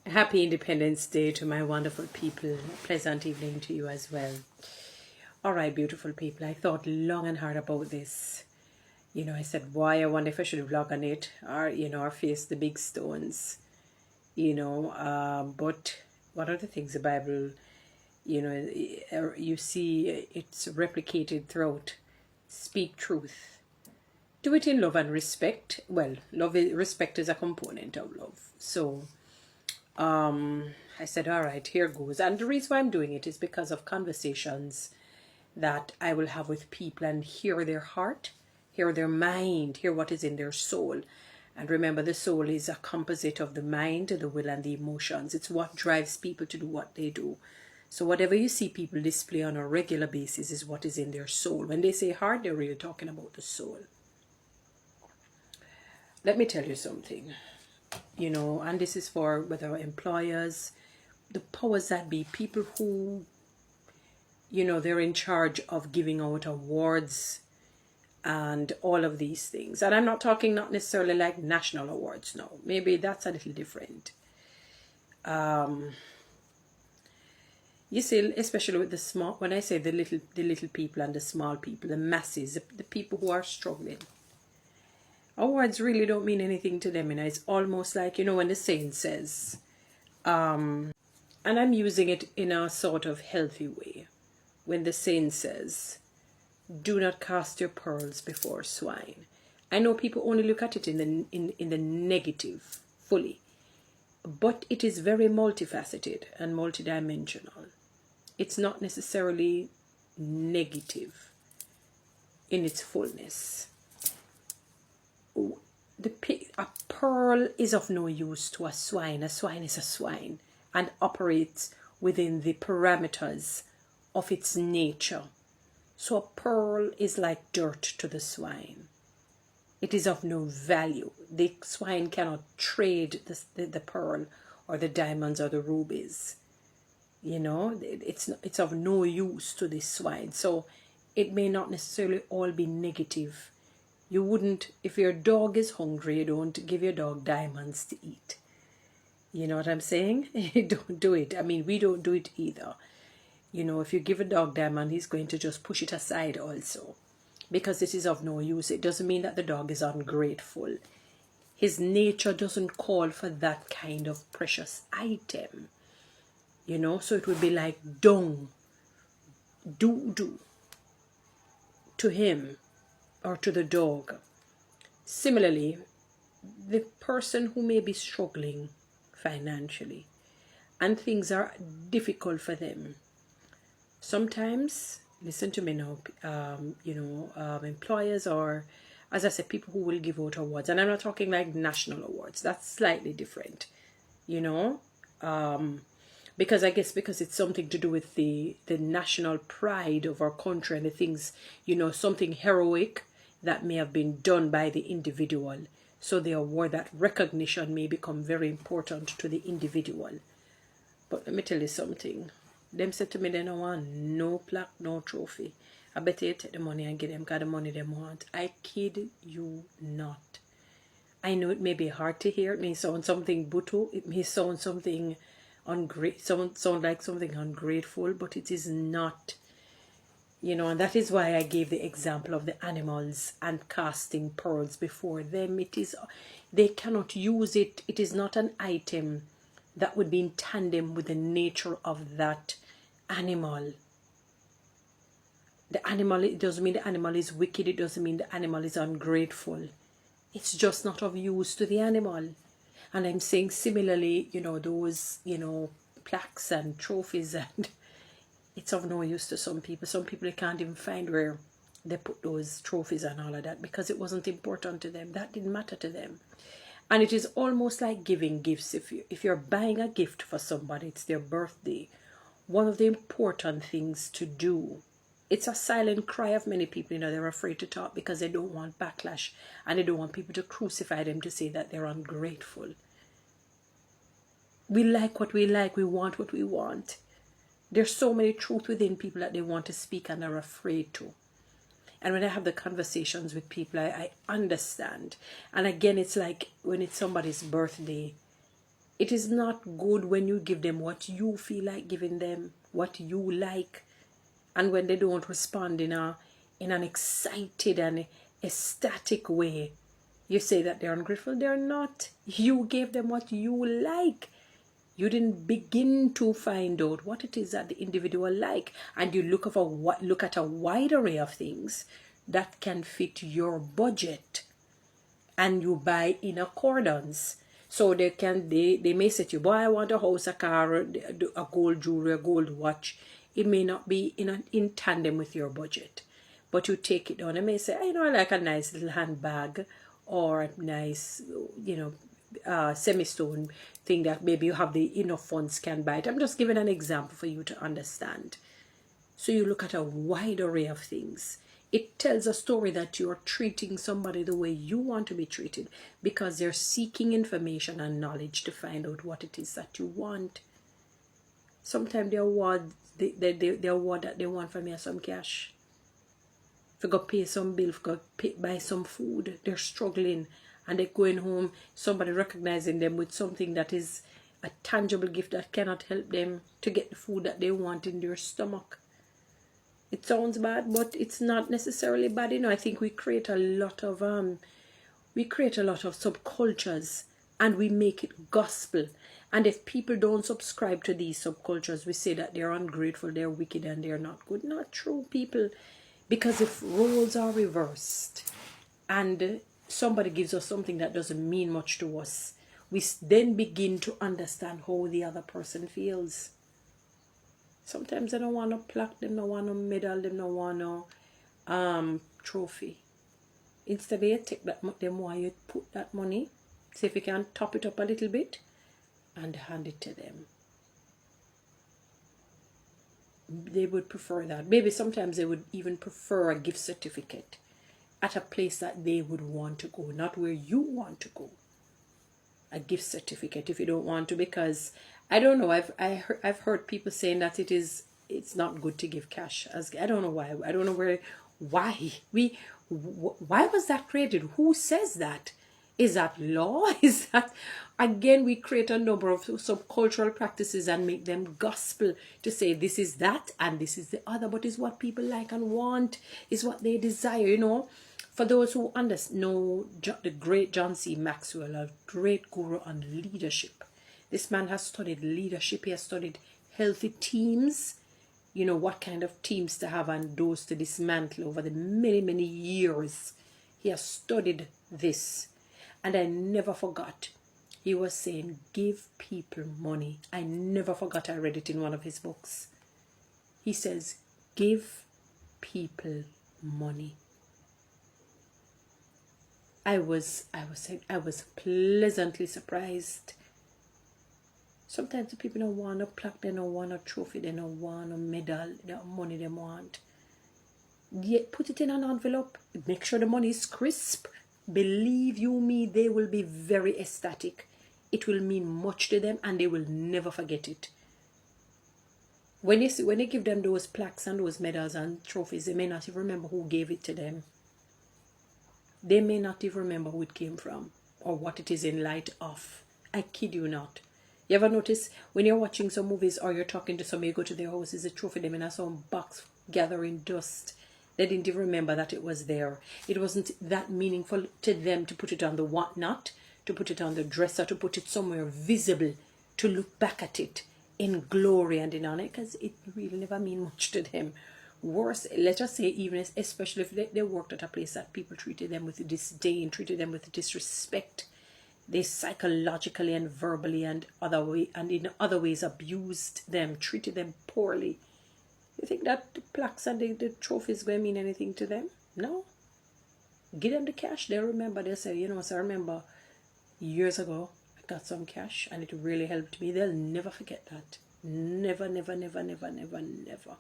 Happy Independence Day to my wonderful people. Pleasant evening to you as well. All right, beautiful people. I thought long and hard about this. I said, why? I wonder if I should vlog on it or face the big stones. But one of the things the Bible, you see it's replicated throughout. Speak truth. Do it in love and respect. Well, respect is a component of love. So, I said, all right, here goes. And the reason why I'm doing it is because of conversations that I will have with people and hear their heart, hear their mind, hear what is in their soul. And remember, the soul is a composite of the mind, the will, and the emotions. It's what drives people to do what they do. So whatever you see people display on a regular basis is what is in their soul. When they say heart, they're really talking about the soul. Let me tell you something. And this is for whether employers, the powers that be, people who, they're in charge of giving out awards and all of these things. And I'm not talking not necessarily like national awards, no. Maybe that's a little different. You see, especially with the small, when I say the little people and the small people, the masses, the people who are struggling. Awards really don't mean anything to them, It's almost like, when the saint says, and I'm using it in a sort of healthy way, when the saint says, do not cast your pearls before swine. I know people only look at it in the negative fully, but it is very multifaceted and multidimensional. It's not necessarily negative in its fullness. A pearl is of no use to a swine. A swine is a swine and operates within the parameters of its nature. So a pearl is like dirt to the swine. It is of no value. The swine cannot trade the pearl or the diamonds or the rubies. It's of no use to this swine. So it may not necessarily all be negative. You wouldn't, if your dog is hungry, you don't give your dog diamonds to eat. You know what I'm saying? Don't do it. I mean, we don't do it either. If you give a dog diamond, he's going to just push it aside also. Because it is of no use. It doesn't mean that the dog is ungrateful. His nature doesn't call for that kind of precious item. So it would be like dung, doo-doo to him or to the dog. Similarly, the person who may be struggling financially and things are difficult for them. Sometimes, listen to me now, employers or, as I said, people who will give out awards. And I'm not talking like national awards. That's slightly different, because I guess because it's something to do with the national pride of our country and the things, something heroic that may have been done by the individual. So the award, that recognition may become very important to the individual. But let me tell you something. Them said to me they don't want no plaque, no trophy. I bet you take the money and get them, got the money they want. I kid you not. I know it may be hard to hear. It may sound something butu. It may sound something sound like something ungrateful, but it is not. And that is why I gave the example of the animals and casting pearls before them. They cannot use it. It is not an item that would be in tandem with the nature of that animal. The animal, it doesn't mean the animal is wicked. It doesn't mean the animal is ungrateful. It's just not of use to the animal. And I'm saying similarly, those, plaques and trophies, and it's of no use to some people. Some people, they can't even find where they put those trophies and all of that because it wasn't important to them. That didn't matter to them. And it is almost like giving gifts. If you're buying a gift for somebody, it's their birthday, one of the important things to do, it's a silent cry of many people, they're afraid to talk because they don't want backlash and they don't want people to crucify them to say that they're ungrateful. We like what we like, we want what we want. There's so many truth within people that they want to speak and are afraid to. And when I have the conversations with people, I understand. And again, it's like when it's somebody's birthday, It is not good when you give them what you feel like giving them, what you like, and when they don't respond in an excited and ecstatic way, you say that they're ungrateful. They're not. You gave them what you like. You didn't begin to find out what it is that the individual like, and you look at a wide array of things that can fit your budget, and you buy in accordance. So they may say to you, boy, I want a house, a car, a gold jewelry, a gold watch. It may not be in tandem with your budget, but you take it down and may say, I like a nice little handbag, or a nice, semi-stone thing that maybe you have the enough funds can buy it. I'm just giving an example for you to understand. So you look at a wide array of things. It tells a story that you're treating somebody the way you want to be treated, because they're seeking information and knowledge to find out what it is that you want. Sometimes the award that they want from you is some cash. If you go pay some bill, if you go buy some food, they're struggling, and they're going home, somebody recognizing them with something that is a tangible gift that cannot help them to get the food that they want in their stomach. It sounds bad, but it's not necessarily bad. I think we create a lot of subcultures, and we make it gospel. And if people don't subscribe to these subcultures, we say that they're ungrateful, they're wicked, and they're not good. Not true, people. Because if roles are reversed and somebody gives us something that doesn't mean much to us, we then begin to understand how the other person feels. Sometimes they don't want no plaque, they don't want no medal, they don't want no trophy. Instead, you take that, them why you put that money, see if you can top it up a little bit, and hand it to them. They would prefer that. Maybe sometimes they would even prefer a gift certificate at a place that they would want to go, not where you want to go. A gift certificate if you don't want to, because I don't know, I've heard people saying that it's not good to give cash. I don't know why. I don't know why was that created? Who says that? Is that law? Is that, again, we create a number of subcultural practices and make them gospel to say this is that and this is the other, but is what people like and want, is what they desire, For those who know the great John C. Maxwell, a great guru on leadership. This man has studied leadership. He has studied healthy teams, what kind of teams to have and those to dismantle over the many, many years. He has studied this. And I never forgot. He was saying, give people money. I never forgot. I read it in one of his books. He says, give people money. I was pleasantly surprised. Sometimes the people don't want a plaque, they don't want a trophy, they don't want a medal, the money they want. Yet put it in an envelope. Make sure the money is crisp. Believe you me, they will be very ecstatic. It will mean much to them, and they will never forget it. When they give them those plaques and those medals and trophies, they may not even remember who gave it to them. They may not even remember who it came from or what it is in light of. I kid you not. You ever notice when you're watching some movies or you're talking to somebody, you go to their house, is a trophy, them in some box gathering dust. They didn't even remember that it was there. It wasn't that meaningful to them to put it on the whatnot, to put it on the dresser, to put it somewhere visible, to look back at it in glory and in honor, because it really never mean much to them. Worse, let us say, even especially if they worked at a place that people treated them with disdain, treated them with disrespect. They psychologically and verbally and in other ways abused them, treated them poorly. You think that the plaques and the trophies going to mean anything to them? No. Give them the cash. They'll remember. They'll say, so I remember years ago, I got some cash and it really helped me. They'll never forget that. Never, never, never, never, never, never.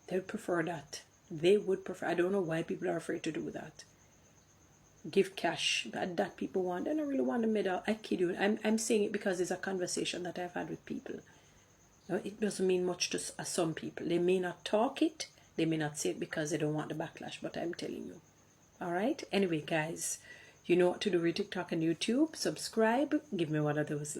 They would prefer that. They would prefer. I don't know why people are afraid to do that. Give cash that people want. They don't really want a medal. I kid you. I'm saying it because it's a conversation that I've had with people. Now, it doesn't mean much to some people. They may not talk it. They may not say it because they don't want the backlash. But I'm telling you. All right? Anyway, guys, You know what to do with TikTok and YouTube. Subscribe. Give me one of those.